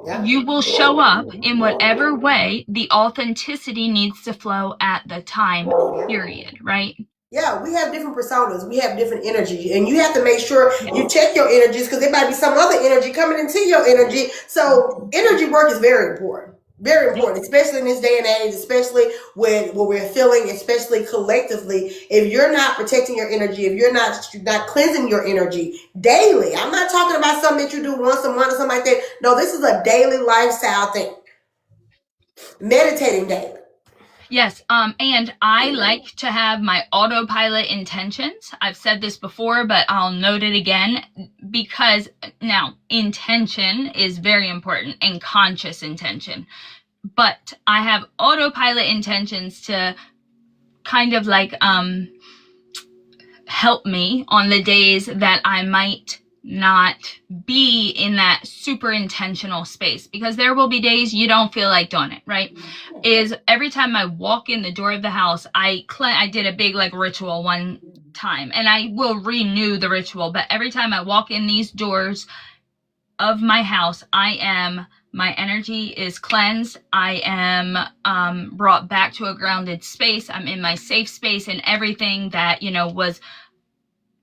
Yeah. You will show up in whatever way the authenticity needs to flow at the time, period, right? Yeah, we have different personas. We have different energy. And you have to make sure you check your energies because there might be some other energy coming into your energy. So energy work is very important. Very important, especially in this day and age, especially when what we're feeling, especially collectively. If you're not protecting your energy, if you're not cleansing your energy daily, I'm not talking about something that you do once a month or something like that. No, this is a daily lifestyle thing. Meditating daily. Yes, and I like to have my autopilot intentions. I've said this before, but I'll note it again because now intention is very important, and conscious intention. But I have autopilot intentions to kind of like help me on the days that I might not be in that super intentional space, because there will be days you don't feel like doing it, right? Is every time I walk in the door of the house, I did a big like ritual one time, and I will renew the ritual, but every time I walk in these doors of my house, my energy is cleansed. I am brought back to a grounded space. I'm in my safe space, and everything that, was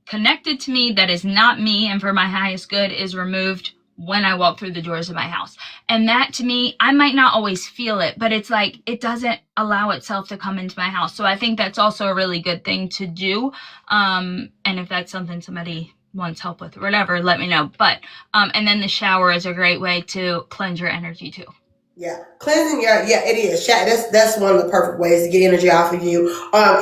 connected to me that is not me and for my highest good is removed when I walk through the doors of my house. And that, to me, I might not always feel it, but it's like it doesn't allow itself to come into my house. So I think that's also a really good thing to do. And if that's something somebody wants help with or whatever, let me know. But and then the shower is a great way to cleanse your energy too. Yeah, cleansing it is. That's one of the perfect ways to get energy off of you.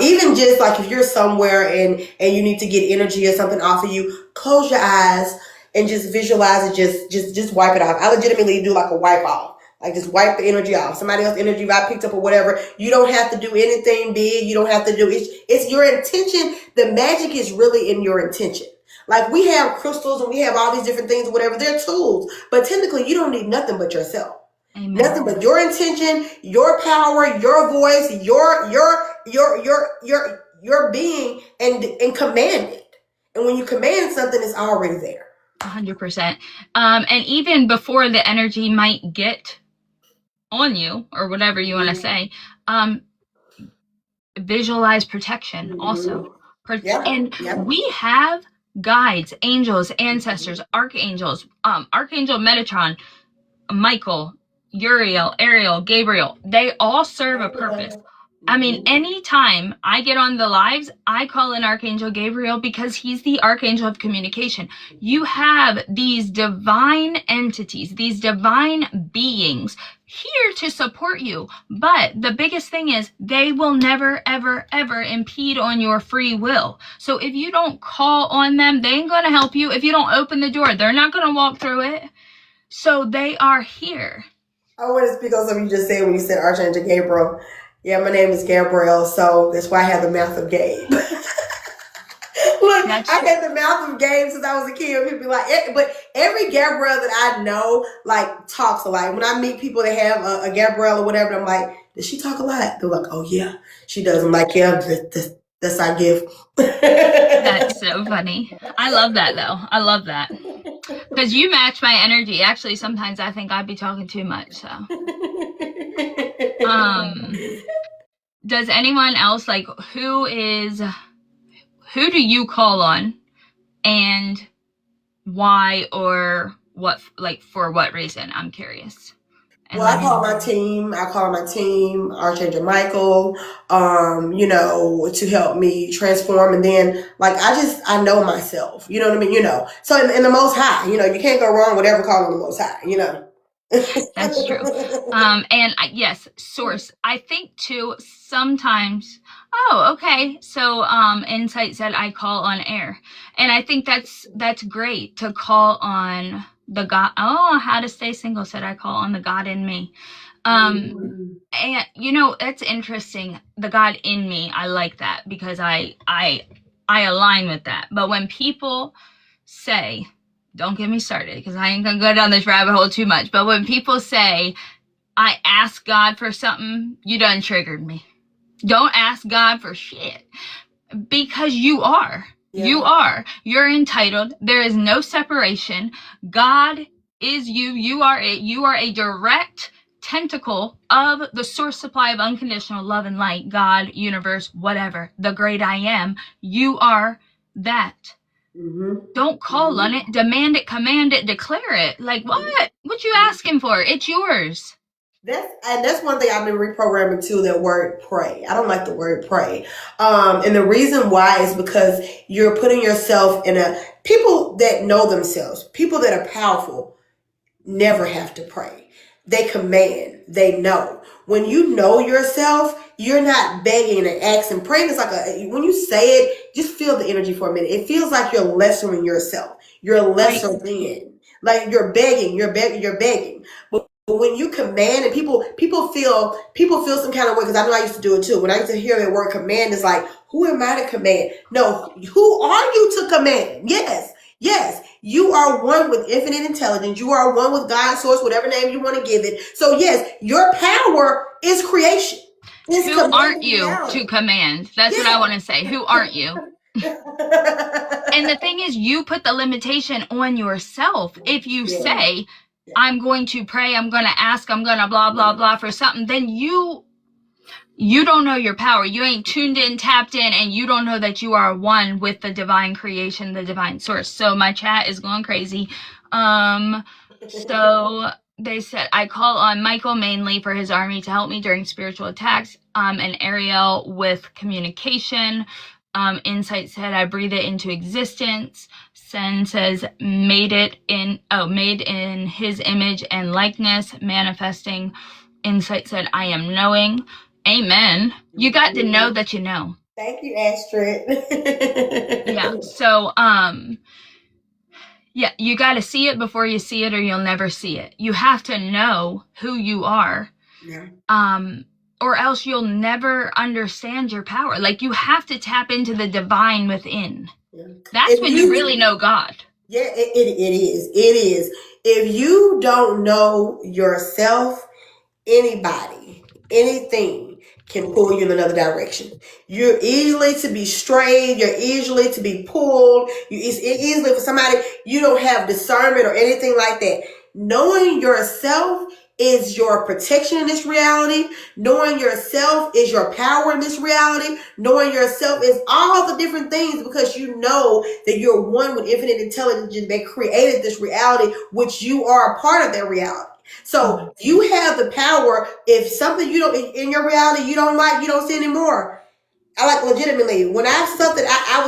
Even just like if you're somewhere and you need to get energy or something off of you, close your eyes and just visualize it. Just wipe it off. I legitimately do like a wipe off. Like just wipe the energy off. Somebody else's energy I picked up or whatever. You don't have to do anything big. You don't have to do it's your intention. The magic is really in your intention. Like we have crystals and we have all these different things, whatever. They're tools, but technically you don't need nothing but yourself. Amen. Nothing but your intention, your power, your voice, your being, and command it. And when you command something, it's already there. 100%. And even before the energy might get on you or whatever you want to say, visualize protection also. We have guides, angels, ancestors, archangels, Archangel Metatron, Michael, Uriel, Ariel, Gabriel. They all serve a purpose. I mean, anytime I get on the lives, I call in Archangel Gabriel because he's the archangel of communication. You have these divine entities, these divine beings here to support you. But the biggest thing is they will never, ever, ever impede on your free will. So if you don't call on them, they ain't going to help you. If you don't open the door, they're not going to walk through it. So they are here. I want to speak on something you just said when you said Archangel Gabriel. Yeah, my name is Gabrielle, so that's why I have the mouth of Gabe. Look, I had the mouth of Gabe since I was a kid. People be like, but every Gabrielle that I know, like, talks a lot. When I meet people that have a Gabrielle or whatever, I'm like, does she talk a lot? They're like, oh, yeah, she does. I'm like, yeah, that's our gift. That's so funny. I love that, though. I love that. Because you match my energy. Actually, sometimes I think I'd be talking too much, so. Does anyone else, like, who do you call on and why or what, like, for what reason? I'm curious. And I call my team, Archangel Michael, to help me transform. And then, like, I know myself, you know what I mean? So in the Most High, you can't go wrong with ever calling the Most High, That's true. Yes, source. I think too sometimes. Oh, okay. So Insight said I call on air, and I think that's great to call on the God. Oh, how to stay single said I call on the God in me. And that's interesting. The God in me, I like that because I align with that. But when people say, don't get me started because I ain't gonna go down this rabbit hole too much. But when people say, I ask God for something, you done triggered me. Don't ask God for shit because you are. Yeah. You are. You're entitled. There is no separation. God is you. You are it. You are a direct tentacle of the source supply of unconditional love and light, God, universe, whatever, the great I am. You are that. Mm-hmm. Don't call on it, demand it, command it, declare it. Like what? What you asking for? It's yours. That's one thing I've been reprogramming too, that word pray. I don't like the word pray. And the reason why is because you're putting yourself in people that know themselves, people that are powerful, never have to pray. They command, they know. When you know yourself, you're not begging and asking. Praying is like when you say it, just feel the energy for a minute. It feels like you're lessering yourself. You're lesser than. Like you're begging. But when you command, and people feel some kind of way, because I know I used to do it too. When I used to hear the word command, it's like, who am I to command? No, who are you to command? Yes, you are one with infinite intelligence. You are one with God, source, whatever name you want to give it. So yes, your power is creation. Who aren't you to command? That's what I want to say. Who aren't you? And the thing is, you put the limitation on yourself. If you say, I'm going to pray, I'm going to ask, I'm going to blah, blah, blah for something, then you don't know your power. You ain't tuned in, tapped in, and you don't know that you are one with the divine creation, the divine source. So my chat is going crazy. So they said, I call on Michael mainly for his army to help me during spiritual attacks, and Ariel with communication. Insight said, I breathe it into existence. Sen says, made in his image and likeness, manifesting. Insight said, I am knowing. Amen. You got to know that you know. Thank you, Astrid. Yeah. So, yeah, you got to see it before you see it, or you'll never see it. You have to know who you are. Yeah. Or else you'll never understand your power. Like, you have to tap into the divine within. Yeah. That's when you really know God. Yeah, it is. It is. If you don't know yourself, anybody, anything can pull you in another direction. You're easily to be strayed. You're easily to be pulled. It's easily for somebody, you don't have discernment or anything like that. Knowing yourself is your protection in this reality. Knowing yourself is your power in this reality. Knowing yourself is all the different things, because you know that you're one with infinite intelligence that created this reality, which you are a part of that reality. So you have the power. If something you don't in your reality you don't like, you don't see anymore. I like legitimately when I have something I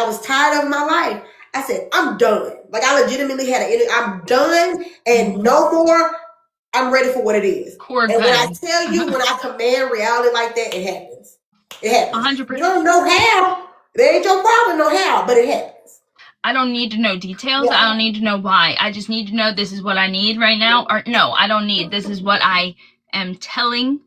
was tired of my life. I said, I'm done. Like I legitimately I'm done and no more. I'm ready for what it is. And when I tell you, when I command reality like that, it happens. It happens. 100%. You don't know how. There ain't your problem, no how, but it happens. I don't need to know details. Yeah. I don't need to know why. I just need to know this is what I need right now. Or no, I don't need. This is what I am telling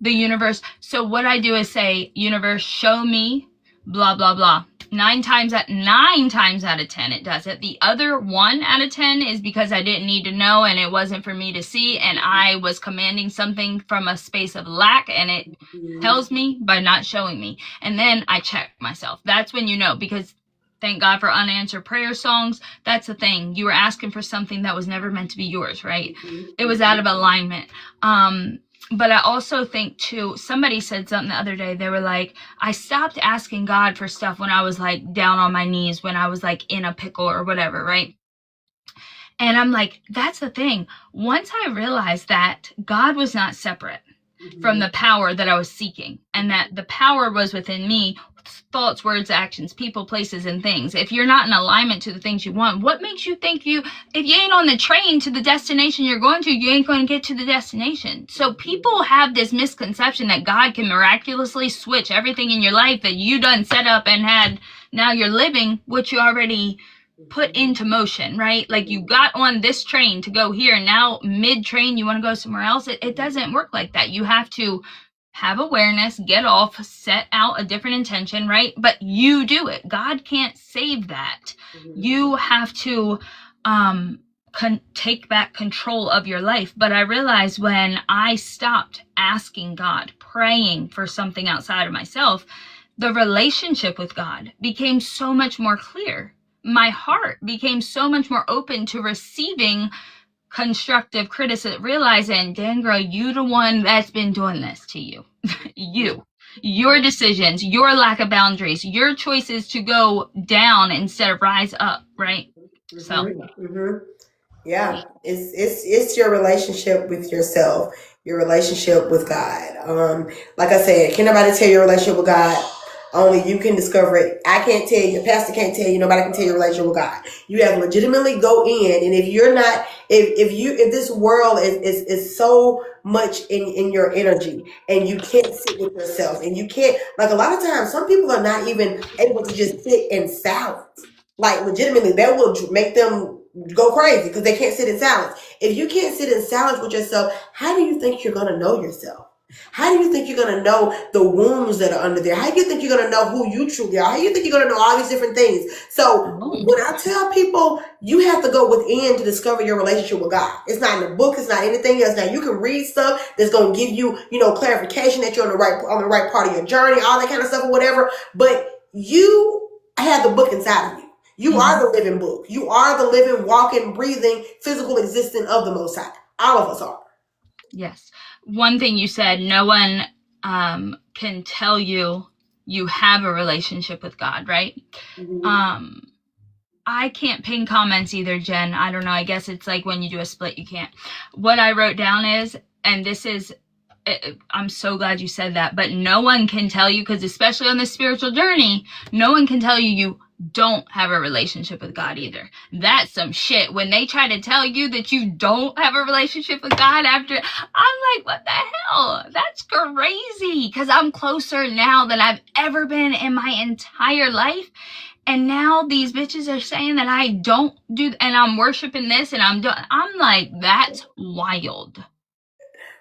the universe. So what I do is say, universe, show me blah, blah, blah. 9 times out of 10 it does it. The other 1 out of 10 is because I didn't need to know and it wasn't for me to see, and I was commanding something from a space of lack, and it tells me by not showing me. And then I check myself. That's when you know, because thank God for unanswered prayer songs. That's the thing. You were asking for something that was never meant to be yours, right? It was out of alignment. But I also think too, somebody said something the other day. They were like, I stopped asking God for stuff when I was like down on my knees, when I was like in a pickle or whatever, right? And I'm like, that's the thing. Once I realized that God was not separate, from the power that I was seeking, and that the power was within me. Thoughts, words, actions, people, places, and things. If you're not in alignment to the things you want, what makes you think if you ain't on the train to the destination you're going to, you ain't going to get to the destination? So people have this misconception that God can miraculously switch everything in your life that you done set up and had. Now you're living what you already put into motion, right? Like you got on this train to go here, and now mid-train you want to go somewhere else. It doesn't work like that. You have to have awareness, get off, set out a different intention, right? But you do it. God can't save that. You have to take back control of your life. But I realized when I stopped asking God, praying for something outside of myself, the relationship with God became so much more clear. My heart became so much more open to receiving constructive criticism, realizing, Dan girl, you the one that's been doing this to you. Your decisions, your lack of boundaries, your choices to go down instead of rise up, right? So yeah, it's your relationship with yourself, your relationship with God. Like I said, can nobody tell your relationship with God? Only you can discover it. I can't tell you. Pastor can't tell you. Nobody can tell your relationship with God. You have to legitimately go in, and if you're not, if this world is so much in your energy, and you can't sit with yourself, and you can't, like a lot of times, some people are not even able to just sit in silence. Like legitimately, that will make them go crazy because they can't sit in silence. If you can't sit in silence with yourself, how do you think you're gonna know yourself? How do you think you're going to know the wounds that are under there? How do you think you're going to know who you truly are? How do you think you're going to know all these different things? So when I tell people, you have to go within to discover your relationship with God. It's not in the book. It's not anything else. Now you can read stuff that's going to give you, clarification that you're on the right part of your journey, all that kind of stuff or whatever. But you have the book inside of you. You are the living book. You are the living, walking, breathing, physical existence of the Most High. All of us are. Yes. One thing you said, no one can tell you have a relationship with God, right? I can't pin comments either, Jen. I don't know. I guess it's like when you do a split, you can't. What I wrote down is, and this is, I'm so glad you said that, but no one can tell you, because especially on the spiritual journey, no one can tell you don't have a relationship with God either. That's some shit. When they try to tell you that you don't have a relationship with God after, I'm like, what the hell? That's crazy. Because I'm closer now than I've ever been in my entire life. And now these bitches are saying that I don't do, and I'm worshiping this, and I'm like, that's wild.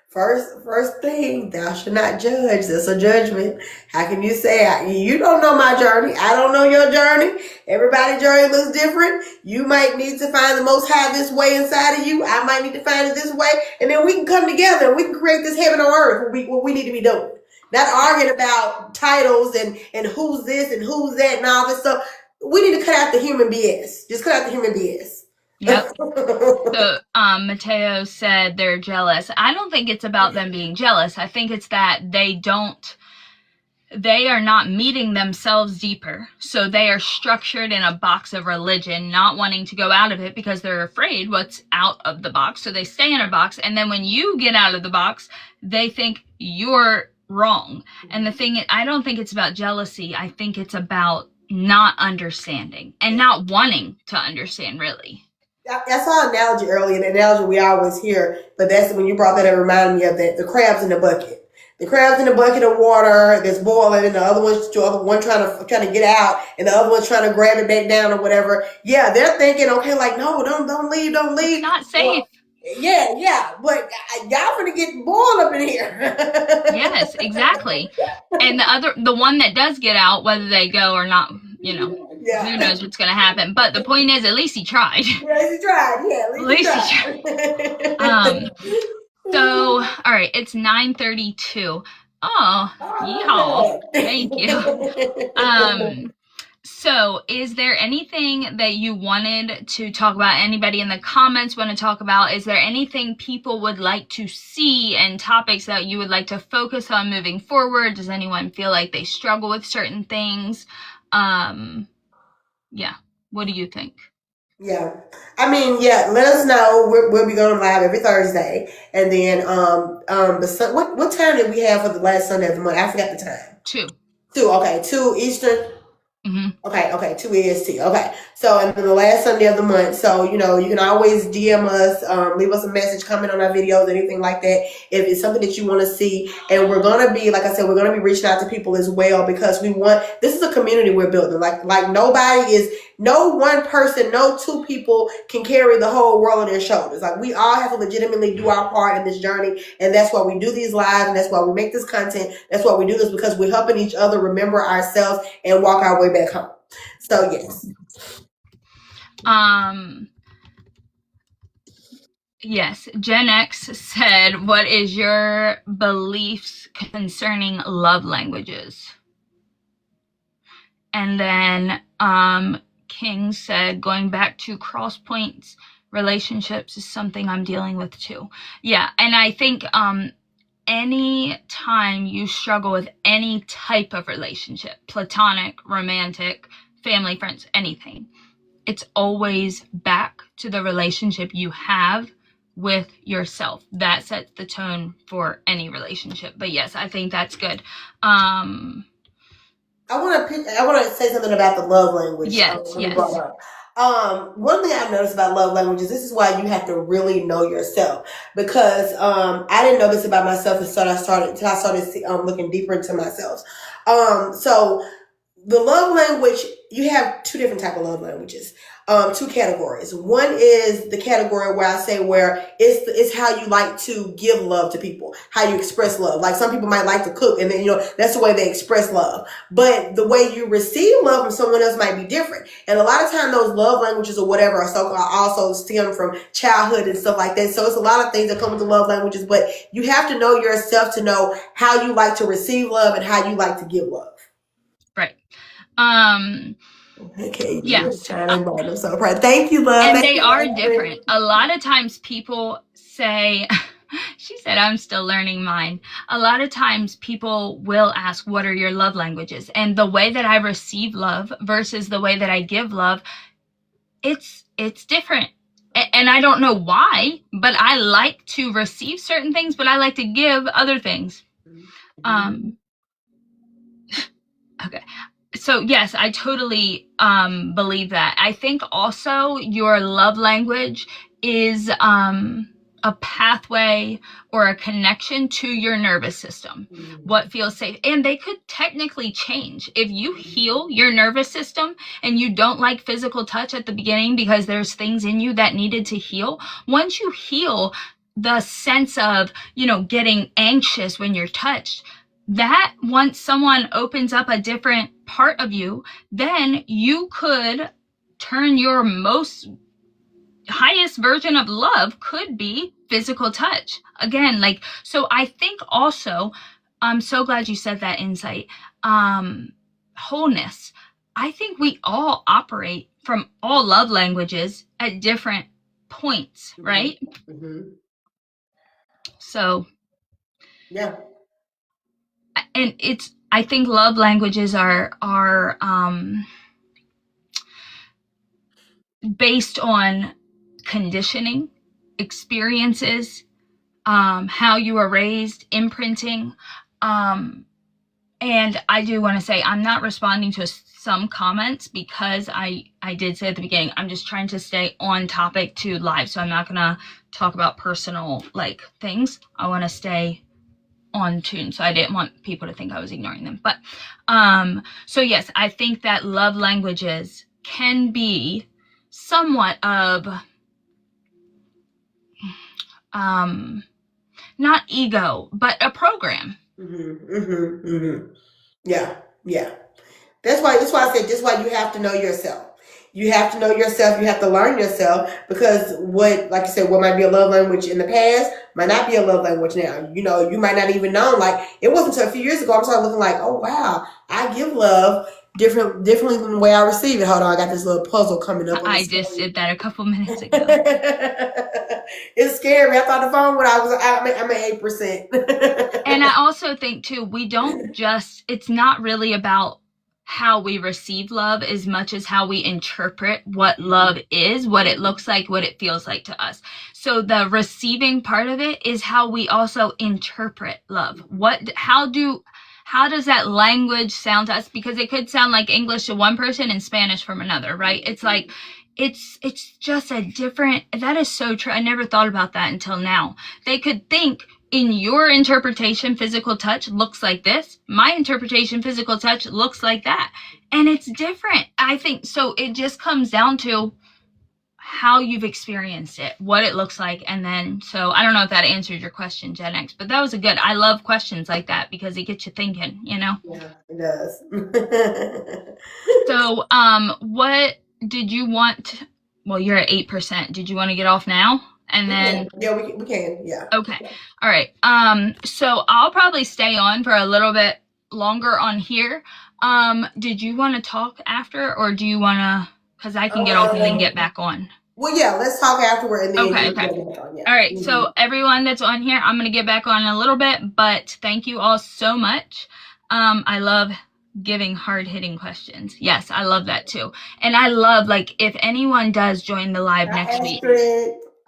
First thing, thou shalt not judge. That's a judgment. How can you say, you don't know my journey? I don't know your journey. Everybody's journey looks different. You might need to find the Most High this way inside of you. I might need to find it this way. And then we can come together and we can create this heaven on earth what we need to be doing. Not arguing about titles and who's this and who's that and all this stuff. We need to cut out the human BS. Just cut out the human BS. Yep. So Mateo said they're jealous. I don't think it's about them being jealous. I think it's that they are not meeting themselves deeper. So they are structured in a box of religion, not wanting to go out of it because they're afraid what's out of the box. So they stay in a box. And then when you get out of the box, they think you're wrong. And the thing, I don't think it's about jealousy. I think it's about not understanding and not wanting to understand, really. I saw an analogy earlier, an analogy we always hear, but that's when you brought that, it reminded me of that, the crabs in the bucket. The crabs in the bucket of water that's boiling, and the other one trying to get out, and the other one's trying to grab it back down or whatever. Yeah, they're thinking, okay, like, no, don't leave. It's not safe. Well, yeah, but y'all gonna get boiled up in here. Yes, exactly. And the one that does get out, whether they go or not, who knows what's going to happen. But the point is, at least he tried. Yeah, at least he tried. Yeah, at least he tried. So, all right, it's 9:32. Oh, yeehaw. Thank you. So is there anything that you wanted to talk about? Anybody in the comments want to talk about? Is there anything people would like to see and topics that you would like to focus on moving forward? Does anyone feel like they struggle with certain things? Yeah. What do you think? Yeah. I mean, yeah, let us know. We'll be going live every Thursday. And then what time did we have for the last Sunday of the month? I forgot the time. 2. 2, okay. 2 Eastern. Mm-hmm. Okay, 2 EST. Okay. So, and then the last Sunday of the month. So, you can always DM us, leave us a message, comment on our videos, anything like that. If it's something that you want to see. And we're going to be, like I said, we're going to be reaching out to people as well because this is a community we're building. Like no one person, no two people can carry the whole world on their shoulders. Like we all have to legitimately do our part in this journey. And that's why we do these lives. And that's why we make this content. That's why we do this, because we're helping each other remember ourselves and walk our way back home. So yes. Yes, Gen X said, what is your beliefs concerning love languages? And then King said, going back to cross points, relationships is something I'm dealing with too. Yeah, and I think any time you struggle with any type of relationship, platonic, romantic, family, friends, anything, it's always back to the relationship you have with yourself. That sets the tone for any relationship. But yes, I think that's good. I want to say something about the love language. Yes. One thing I've noticed about love languages, this is why you have to really know yourself, because I didn't know this about myself until I started looking deeper into myself. So the love language, you have two different type of love languages. Two categories. One is the category where it's how you like to give love to people, how you express love. Like some people might like to cook, and then that's the way they express love. But the way you receive love from someone else might be different. And a lot of time those love languages or whatever are also stem from childhood and stuff like that. So it's a lot of things that come with the love languages. But you have to know yourself to know how you like to receive love and how you like to give love. Right. Okay. Yes. I'm so proud. Thank you, love. And they are different. A lot of times people say, she said, I'm still learning mine. A lot of times people will ask, what are your love languages? And the way that I receive love versus the way that I give love, it's different. And I don't know why, but I like to receive certain things, but I like to give other things. Okay. So yes, I totally believe that. I think also your love language is a pathway or a connection to your nervous system. What feels safe. And they could technically change. If you heal your nervous system and you don't like physical touch at the beginning because there's things in you that needed to heal, once you heal the sense of, getting anxious when you're touched, that once someone opens up a different part of you, then you could turn your most highest version of love could be physical touch. Again, so I think also, I'm so glad you said that insight, wholeness. I think we all operate from all love languages at different points, right? Mm-hmm. So, yeah. And I think love languages are based on conditioning, experiences, how you were raised, imprinting. And I do want to say I'm not responding to some comments because I did say at the beginning, I'm just trying to stay on topic to live. So I'm not going to talk about personal things. I want to stay on tune. So I didn't want people to think I was ignoring them. But so yes, I think that love languages can be somewhat of not ego, but a program. Yeah. That's why I said that's why you have to know yourself. You have to know yourself. You have to learn yourself, because like you said, what might be a love language in the past might not be a love language now. You might not even know. Like it wasn't until a few years ago I started looking like, oh wow, I give love differently than the way I receive it. Hold on, I got this little puzzle coming up. I just did that a couple minutes ago. It's scary. I thought the phone when I'm at 8%. And I also think too, it's not really about how we receive love as much as how we interpret what love is, what it looks like, what it feels like to us. So the receiving part of it is how we also interpret love. How does that language sound to us? Because it could sound like English to one person and Spanish from another, right? It's like, it's just a different, that is so true. I never thought about that until now. They could think, in your interpretation, physical touch looks like this. My interpretation, physical touch looks like that. And it's different. I think so. It just comes down to how you've experienced it, what it looks like. And then, so I don't know if that answered your question, Gen X, but that was I love questions like that because it gets you thinking, you know? Yeah, it does. So, what did you want? Well, you're at 8%. Did you want to get off now? And then we can. Yeah. Okay. All right. So I'll probably stay on for a little bit longer on here. Did you want to talk after, or do you want to? Because I can get off and then get back on. Well, yeah. Let's talk afterward. And then Okay. Yeah. All right. So everyone that's on here, I'm gonna get back on in a little bit. But thank you all so much. I love giving hard-hitting questions. Yes, I love that too. And I love, like, if anyone does join the live next week.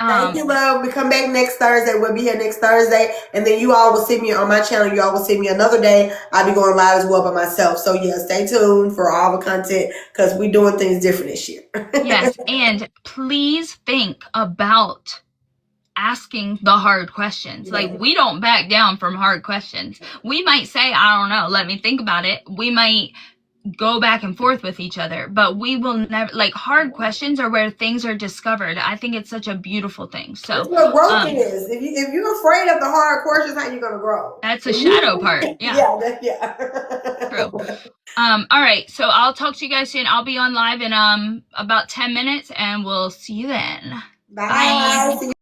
Thank you, love. We come back next Thursday. We'll be here next Thursday. And then you all will see me on my channel. You all will see me another day. I'll be going live as well by myself. So, yeah, stay tuned for all the content because we're doing things different this year. Yes, and please think about asking the hard questions. Yeah. Like, we don't back down from hard questions. We might say, I don't know, let me think about it. We might go back and forth with each other, but we will never, like, hard questions are where things are discovered. I think it's such a beautiful thing. So that's what growth is. If you're afraid of the hard questions, how you gonna grow? That's a shadow part. Yeah. Yeah. True. All right. So I'll talk to you guys soon. I'll be on live in about 10 minutes and we'll see you then. Bye.